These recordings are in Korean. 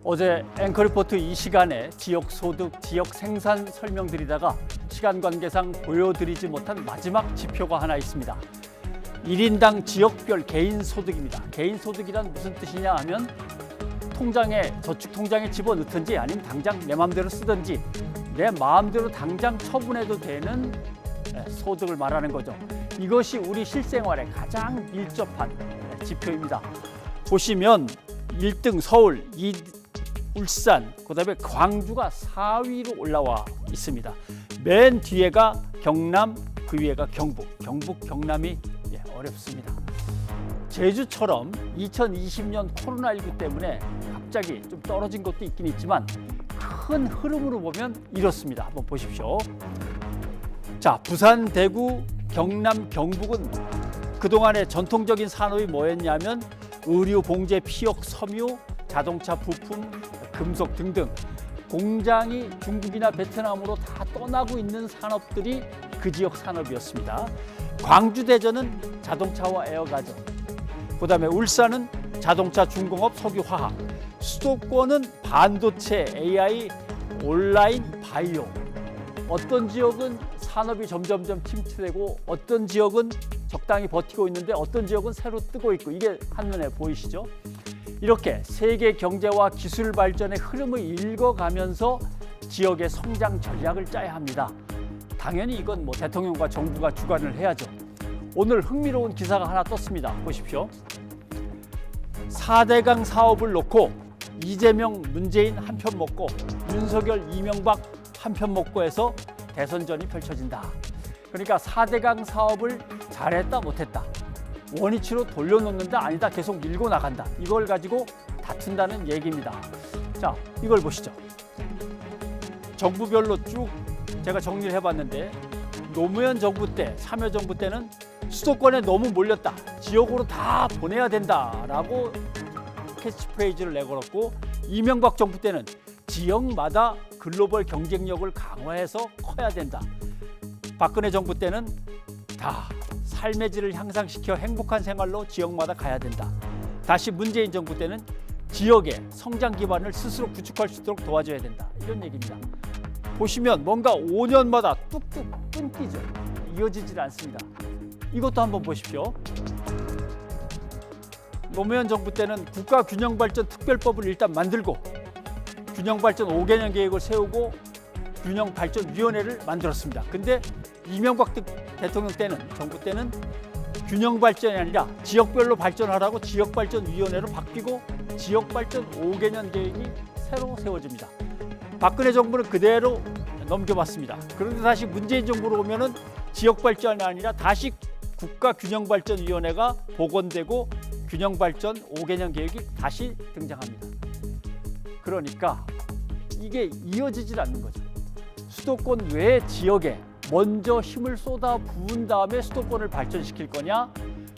어제 앵커리포트 이 시간에 지역 소득, 지역 생산 설명드리다가 시간 관계상 보여드리지 못한 마지막 지표가 하나 있습니다. 1인당 지역별 개인 소득입니다. 개인 소득이란 무슨 뜻이냐 하면 저축 통장에 집어넣든지 아니면 당장 내 마음대로 쓰든지 내 마음대로 당장 처분해도 되는 소득을 말하는 거죠. 이것이 우리 실생활에 가장 밀접한 지표입니다. 보시면 1등 서울, 2등 울산, 그다음에 광주가 4위로 올라와 있습니다. 맨 뒤에가 경남, 그 위에가 경북, 경남이 어렵습니다. 제주처럼 2020년 코로나19 때문에 갑자기 좀 떨어진 것도 있긴 있지만 큰 흐름으로 보면 이렇습니다. 한번 보십시오. 자, 부산, 대구, 경남, 경북은 그동안의 전통적인 산업이 뭐였냐면 의류, 봉제, 피혁, 섬유, 자동차, 부품, 금속 등등 공장이 중국이나 베트남으로 다 떠나고 있는 산업들이 그 지역 산업이었습니다. 광주, 대전은 자동차와 에어가전, 그다음에 울산은 자동차, 중공업, 석유화학, 수도권은 반도체, AI, 온라인, 바이오. 어떤 지역은 산업이 점점점 침체되고 어떤 지역은 적당히 버티고 있는데 어떤 지역은 새로 뜨고 있고 이게 한눈에 보이시죠? 이렇게 세계 경제와 기술 발전의 흐름을 읽어가면서 지역의 성장 전략을 짜야 합니다. 당연히 이건 대통령과 정부가 주관을 해야죠. 오늘 흥미로운 기사가 하나 떴습니다. 보십시오. 4대강 사업을 놓고 이재명, 문재인 한 편 먹고 윤석열, 이명박 한 편 먹고 해서 대선전이 펼쳐진다. 그러니까 4대강 사업을 잘했다 못했다. 원위치로 돌려놓는다 아니다 계속 밀고 나간다. 이걸 가지고 다툰다는 얘기입니다. 자, 이걸 보시죠. 정부별로 쭉 제가 정리를 해봤는데 노무현 정부 때, 참여정부 때는 수도권에 너무 몰렸다. 지역으로 다 보내야 된다라고 캐치프레이즈를 내걸었고 이명박 정부 때는 지역마다 글로벌 경쟁력을 강화해서 커야 된다. 박근혜 정부 때는 다 삶의 질을 향상시켜 행복한 생활로 지역마다 가야 된다. 다시 문재인 정부 때는 지역의 성장 기반을 스스로 구축할 수 있도록 도와줘야 된다. 이런 얘기입니다. 보시면 뭔가 5년마다 뚝뚝 끊기죠. 이어지질 않습니다. 이것도 한번 보십시오. 노무현 정부 때는 국가균형발전 특별법을 일단 만들고 균형발전 5개년 계획을 세우고 균형발전위원회를 만들었습니다. 근데 이명박 대통령 때는, 정부 때는 균형발전이 아니라 지역별로 발전하라고 지역발전위원회로 바뀌고 지역발전 5개년 계획이 새로 세워집니다. 박근혜 정부는 그대로 넘겨봤습니다. 그런데 다시 문재인 정부로 오면은 지역발전이 아니라 다시 국가균형발전위원회가 복원되고 균형발전 5개년 계획이 다시 등장합니다. 그러니까 이게 이어지질 않는 거죠. 수도권 외 지역에 먼저 힘을 쏟아 부은 다음에 수도권을 발전시킬 거냐,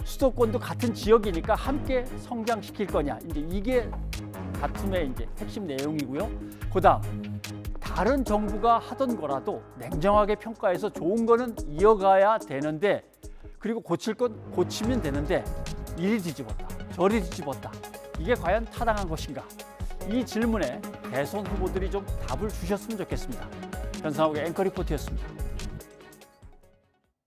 수도권도 같은 지역이니까 함께 성장시킬 거냐, 이제 이게 다툼의 핵심 내용이고요. 그다음 다른 정부가 하던 거라도 냉정하게 평가해서 좋은 거는 이어가야 되는데, 그리고 고칠 건 고치면 되는데 이리 뒤집었다 저리 뒤집었다, 이게 과연 타당한 것인가? 이 질문에 대선 후보들이 좀 답을 주셨으면 좋겠습니다. 변상욱의 앵커리포트였습니다.